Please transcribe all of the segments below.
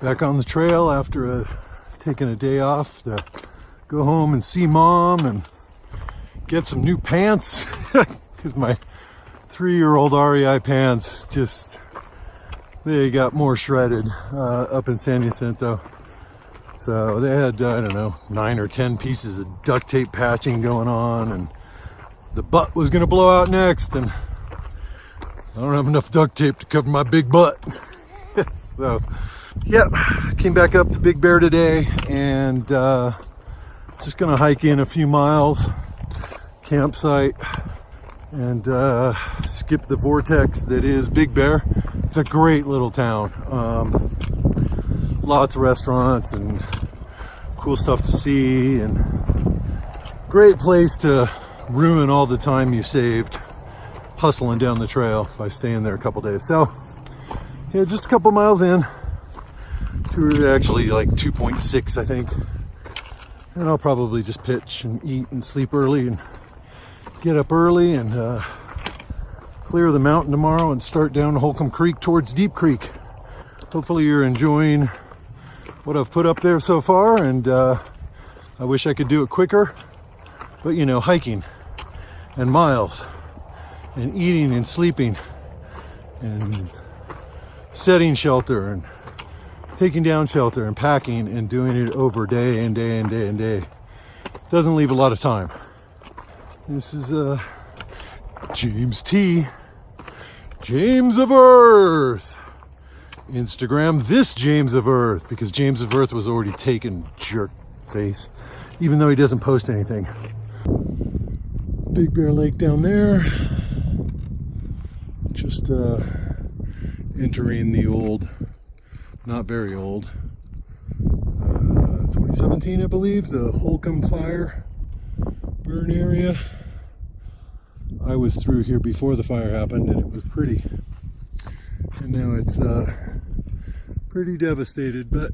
Back on the trail after taking a day off to go home and see mom and get some new pants because my 3-year-old REI pants they got more shredded up in San Jacinto. So they had, I don't know, 9 or 10 pieces of duct tape patching going on, and the butt was gonna blow out next, and I don't have enough duct tape to cover my big butt. So, yep, came back up to Big Bear today, and just gonna hike in a few miles, campsite, and skip the vortex that is Big Bear. It's a great little town. Lots of restaurants and cool stuff to see, and great place to ruin all the time you saved hustling down the trail by staying there a couple days. So yeah, just a couple miles in to actually like 2.6 I think, and I'll probably just pitch and eat and sleep early and get up early and clear the mountain tomorrow and start down Holcomb Creek towards Deep Creek. Hopefully you're enjoying what I've put up there so far, and I wish I could do it quicker, but you know, hiking and miles and eating and sleeping and setting shelter and taking down shelter and packing and doing it over day and day and day and day doesn't leave a lot of time. This is James T. James of Earth. Instagram this James of Earth, because James of Earth was already taken, jerk face, even though he doesn't post anything. Big Bear Lake down there. Just entering the old, not very old, 2017 I believe, the Holcomb fire burn area. I was through here before the fire happened and it was pretty, and now it's pretty devastated, but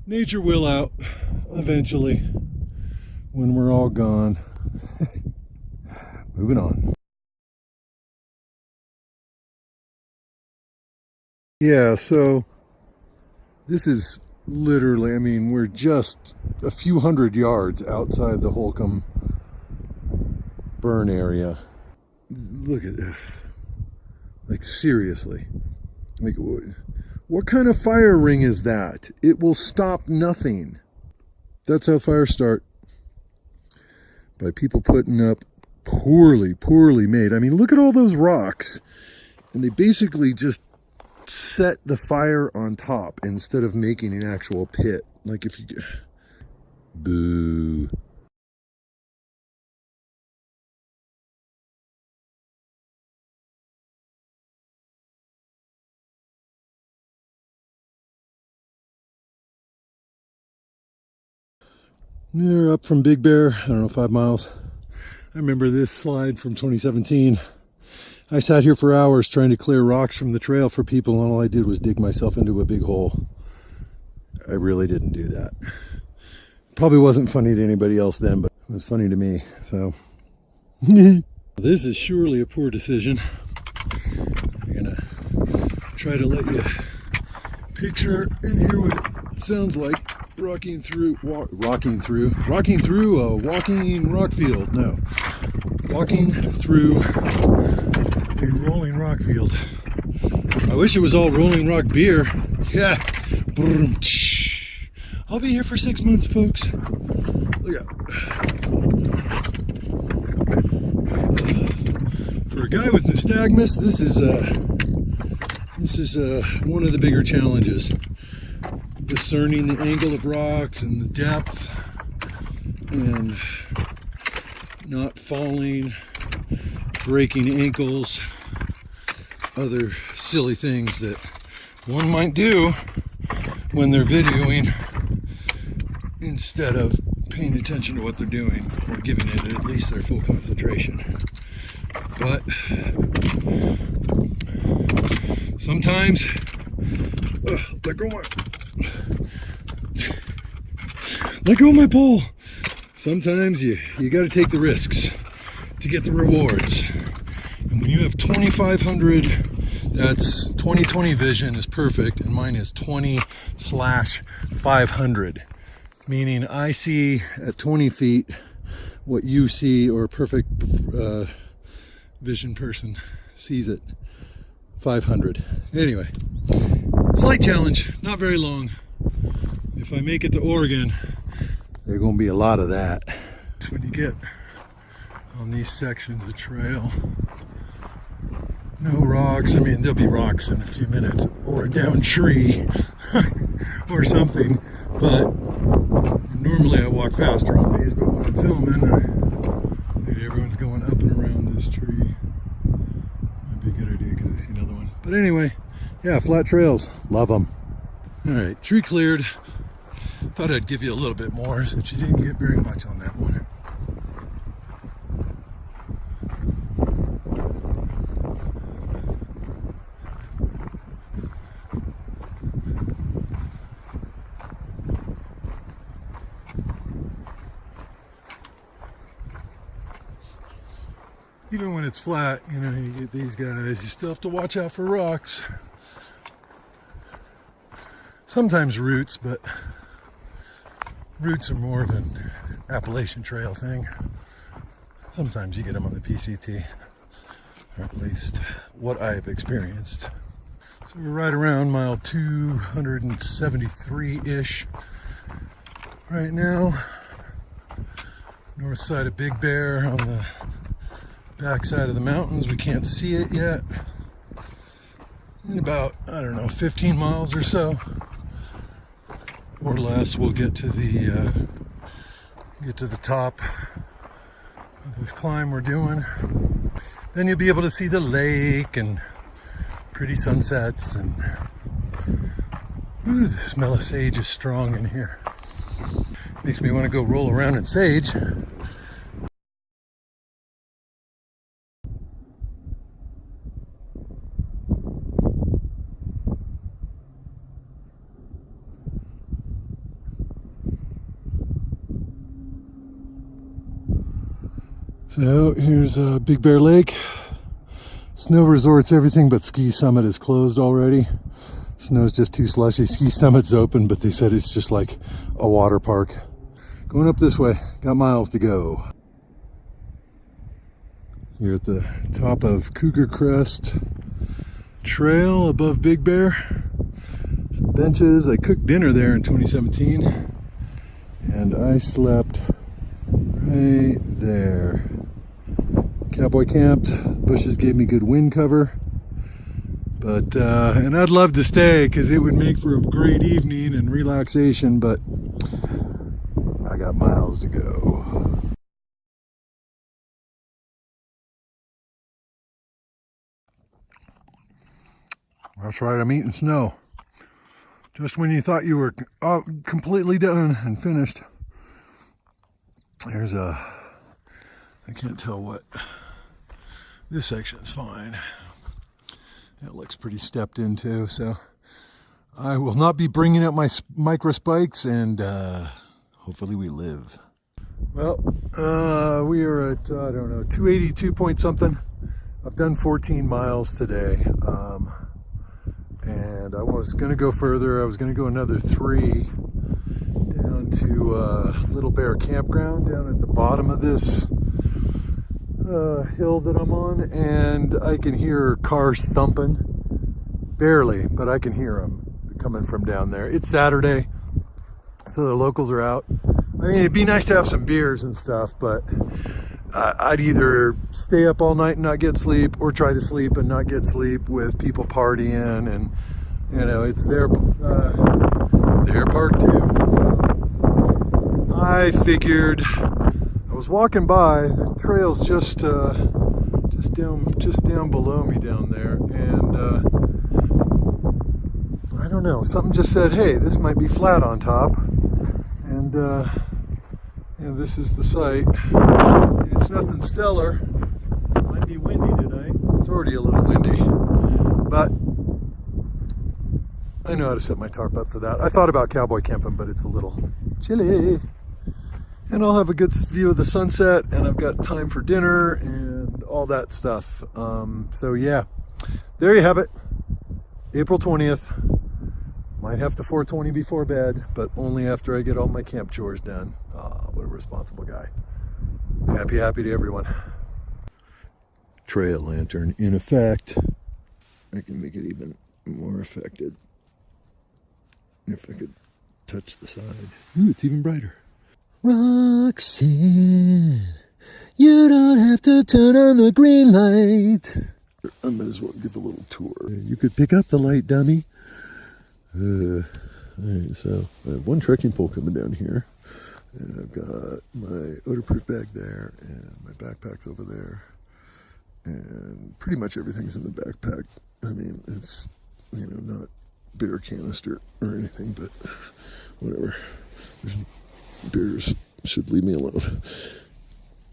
nature will out eventually when we're all gone. Moving on. Yeah, so this is literally, I mean, we're just a few hundred yards outside the Holcomb burn area. Look at this. Like, seriously. Like, what kind of fire ring is that? It will stop nothing. That's how fires start. By people putting up poorly made. I mean, look at all those rocks. And they basically just set the fire on top instead of making an actual pit. Like if you... Boo. We're up from Big Bear, I don't know, 5 miles. I remember this slide from 2017. I sat here for hours trying to clear rocks from the trail for people, and all I did was dig myself into a big hole. I really didn't do that. Probably wasn't funny to anybody else then, but it was funny to me, so. This is surely a poor decision. I'm gonna try to let you picture and hear what it sounds like walking through a walking rock field. No, walking through a rolling rock field. I wish it was all Rolling Rock beer. Yeah. I'll be here for 6 months, folks. Look out. For a guy with nystagmus, this is one of the bigger challenges. Discerning the angle of rocks and the depth, and not falling, breaking ankles, other silly things that one might do when they're videoing instead of paying attention to what they're doing or giving it at least their full concentration. But sometimes, let go of my pole. Sometimes you got to take the risks to get the rewards. And when you have 2,500, That's 20/20 vision is perfect, and mine is 20/500, meaning I see at 20 feet what you see, or a perfect vision person sees at 500. Anyway, slight challenge, not very long. If I make it to Oregon, there's going to be a lot of that. When you get on these sections of trail, no rocks. I mean, there'll be rocks in a few minutes, or a downed tree or something, but normally I walk faster on these, but when I'm filming, everyone's going up and around this tree. Might be a good idea because I see another one. But anyway, yeah, flat trails, love them. All right, tree cleared. Thought I'd give you a little bit more since you didn't get very much on that one. Even when it's flat, you know, you get these guys, you still have to watch out for rocks. Sometimes roots, but roots are more of an Appalachian Trail thing. Sometimes you get them on the PCT, or at least what I have experienced. So we're right around mile 273-ish right now. North side of Big Bear on the back side of the mountains. We can't see it yet. In about, I don't know, 15 miles or so, or less, we'll get to the top of this climb we're doing. Then you'll be able to see the lake and pretty sunsets, and ooh, the smell of sage is strong in here. Makes me want to go roll around in sage. So here's Big Bear Lake. Snow resort's everything but Ski Summit is closed already. Snow's just too slushy. Ski Summit's open, but they said it's just like a water park. Going up this way, got miles to go. You're at the top of Cougar Crest Trail above Big Bear. Some benches. I cooked dinner there in 2017, and I slept right there. Cowboy camped. Bushes gave me good wind cover, but and I'd love to stay because it would make for a great evening and relaxation, but I got miles to go. That's right, I'm eating snow. Just when you thought you were completely done and finished, there's I can't tell what. This section is fine. It looks pretty stepped into, so I will not be bringing up my micro spikes, and hopefully we live. Well, we are at, I don't know, 282 point something. I've done 14 miles today, and I was going to go further. I was going to go another 3 down to Little Bear Campground down at the bottom of this hill that I'm on, and I can hear cars thumping, barely, but I can hear them coming from down there. It's Saturday, so the locals are out. I mean, it'd be nice to have some beers and stuff, but I'd either stay up all night and not get sleep, or try to sleep and not get sleep with people partying, and you know, it's their park too. So I figured, I was walking by, the trail's just down below me down there, and I don't know, something just said, hey, this might be flat on top, and you know, this is the site. It's nothing stellar. It might be windy tonight. It's already a little windy, but I know how to set my tarp up for that. I thought about cowboy camping, but it's a little chilly. And I'll have a good view of the sunset, and I've got time for dinner and all that stuff. So yeah, there you have it. April 20th. Might have to 420 before bed, but only after I get all my camp chores done. What a responsible guy. Happy to everyone. Trail lantern in effect. I can make it even more affected if I could touch the side. Ooh, it's even brighter. Roxanne, you don't have to turn on the green light. I might as well give a little tour. You could pick up the light, dummy. Alright, so I have one trekking pole coming down here. And I've got my odor-proof bag there, and my backpack's over there. And pretty much everything's in the backpack. I mean, it's, not beer canister or anything, but whatever. Beers should leave me alone.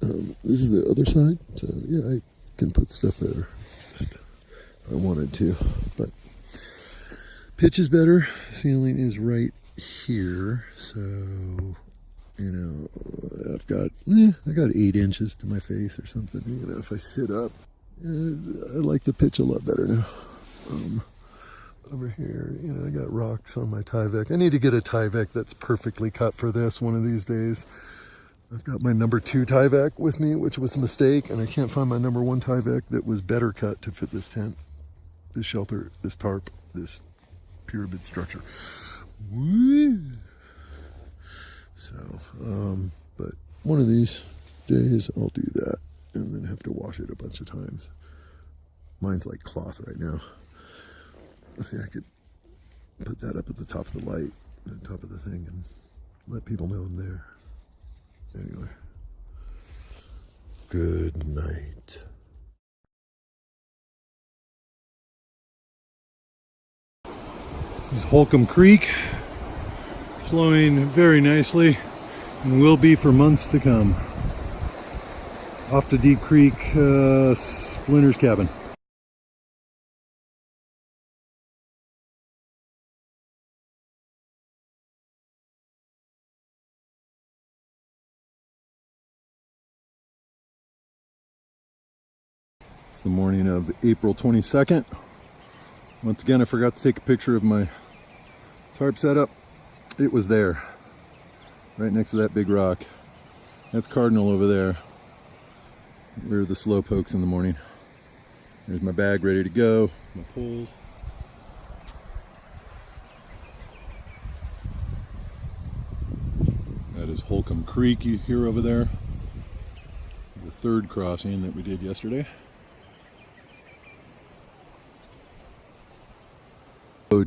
This is the other side, so yeah, I can put stuff there if I wanted to. But pitch is better. Ceiling is right here, so I got 8 inches to my face or something. If I sit up, I like the pitch a lot better now. Over here, I got rocks on my Tyvek. I need to get a Tyvek that's perfectly cut for this one of these days. I've got my number 2 Tyvek with me, which was a mistake, and I can't find my number 1 Tyvek that was better cut to fit this tent, this shelter, this tarp, this pyramid structure. Woo! So, but one of these days I'll do that and then have to wash it a bunch of times. Mine's like cloth right now. See, I could put that up at the top of the light, at the top of the thing, and let people know I'm there. Anyway, good night. This is Holcomb Creek, flowing very nicely and will be for months to come. Off to Deep Creek, Splinter's cabin. It's the morning of April 22nd. Once again, I forgot to take a picture of my tarp setup. It was there, right next to that big rock. That's Cardinal over there. We're the slow pokes in the morning. There's my bag ready to go, my poles. That is Holcomb Creek you hear over there. The 3rd crossing that we did yesterday.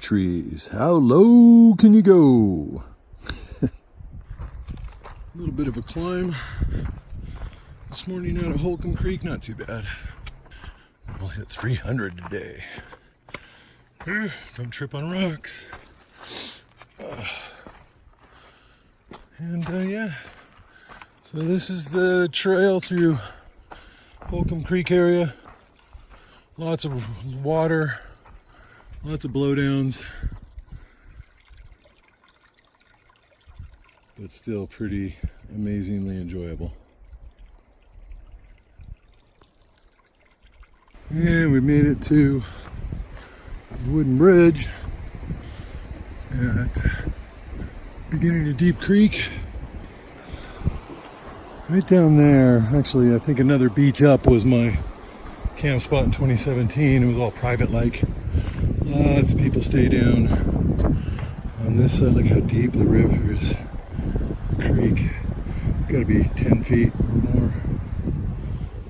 Trees. How low can you go? A little bit of a climb this morning out of Holcomb Creek, not too bad. We'll hit 300 today. Don't trip on rocks. Yeah, so this is the trail through Holcomb Creek area. Lots of water. Lots of blowdowns, but still pretty amazingly enjoyable. And we made it to the wooden bridge at beginning of Deep Creek. Right down there, actually I think another beach up was my camp spot in 2017. It was all private like. Lots of people stay down on this side. Look how deep the river is. The creek. It's got to be 10 feet or more.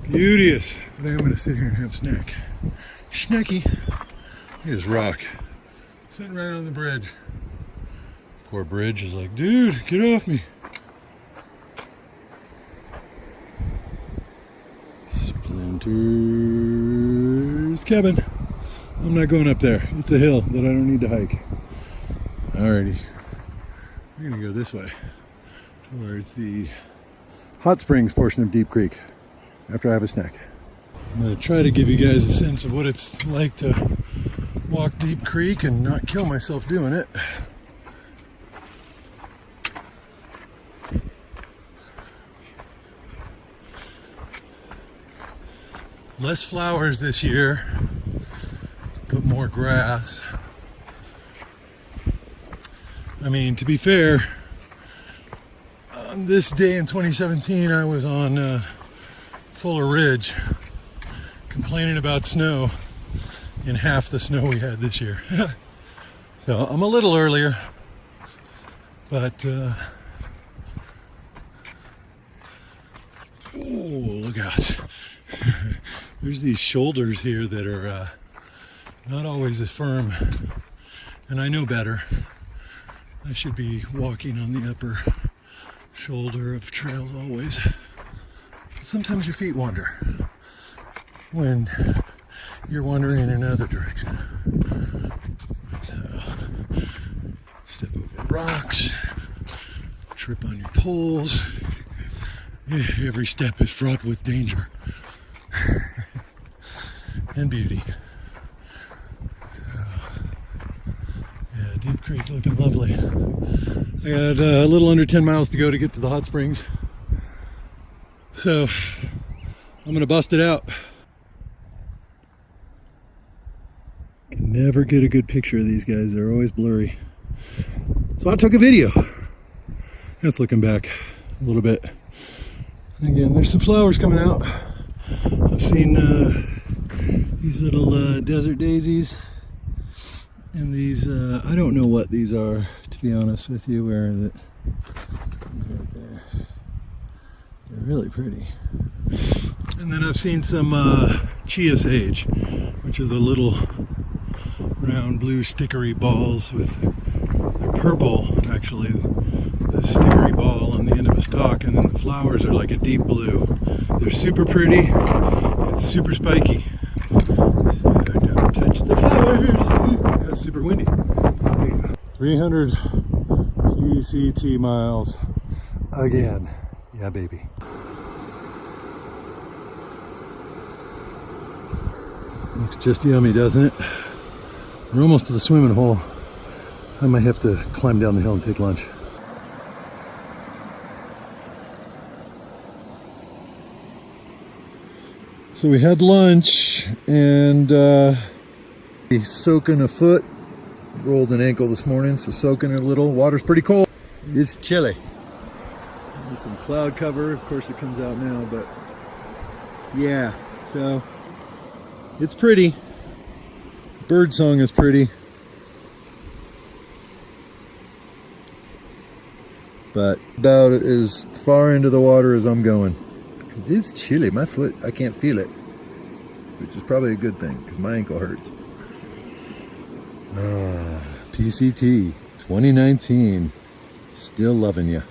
Beauteous. I think I'm going to sit here and have a snack. Snacky. Here's rock. Sitting right on the bridge. Poor bridge is like, dude, get off me. Splinter's cabin. I'm not going up there. It's a hill that I don't need to hike. Alrighty. We're gonna go this way towards the hot springs portion of Deep Creek after I have a snack. I'm gonna try to give you guys a sense of what it's like to walk Deep Creek and not kill myself doing it. Less flowers this year, but more grass. I mean, to be fair, on this day in 2017, I was on Fuller Ridge complaining about snow in half the snow we had this year. So I'm a little earlier, but oh, look out. There's these shoulders here that are not always as firm, and I know better. I should be walking on the upper shoulder of trails always. But sometimes your feet wander when you're wandering in another direction. So, step over rocks, trip on your poles. Every step is fraught with danger and beauty. So, yeah, Deep Creek looking lovely. I got a little under 10 miles to go to get to the hot springs. So, I'm gonna bust it out. Can never get a good picture of these guys, they're always blurry. So I took a video. That's looking back a little bit. Again, there's some flowers coming out. I've seen these little desert daisies. And these, I don't know what these are, to be honest with you. Where is it? Right there. They're really pretty. And then I've seen some chia sage, which are the little round blue stickery balls with, they're purple actually, the stickery ball on the end of a stalk, and then the flowers are like a deep blue. They're super pretty and super spiky. So don't touch the flowers. That's super windy. 300 PCT miles again. Yeah, baby. Looks just yummy, doesn't it? We're almost to the swimming hole. I might have to climb down the hill and take lunch. So we had lunch and soaking a foot, rolled an ankle this morning, so soaking it a little. Water's pretty cold. It's chilly. Got some cloud cover, of course it comes out now, but yeah, so it's pretty. Bird song is pretty. But about as far into the water as I'm going. Because it's chilly. My foot, I can't feel it. Which is probably a good thing, because my ankle hurts. PCT 2019. Still loving you.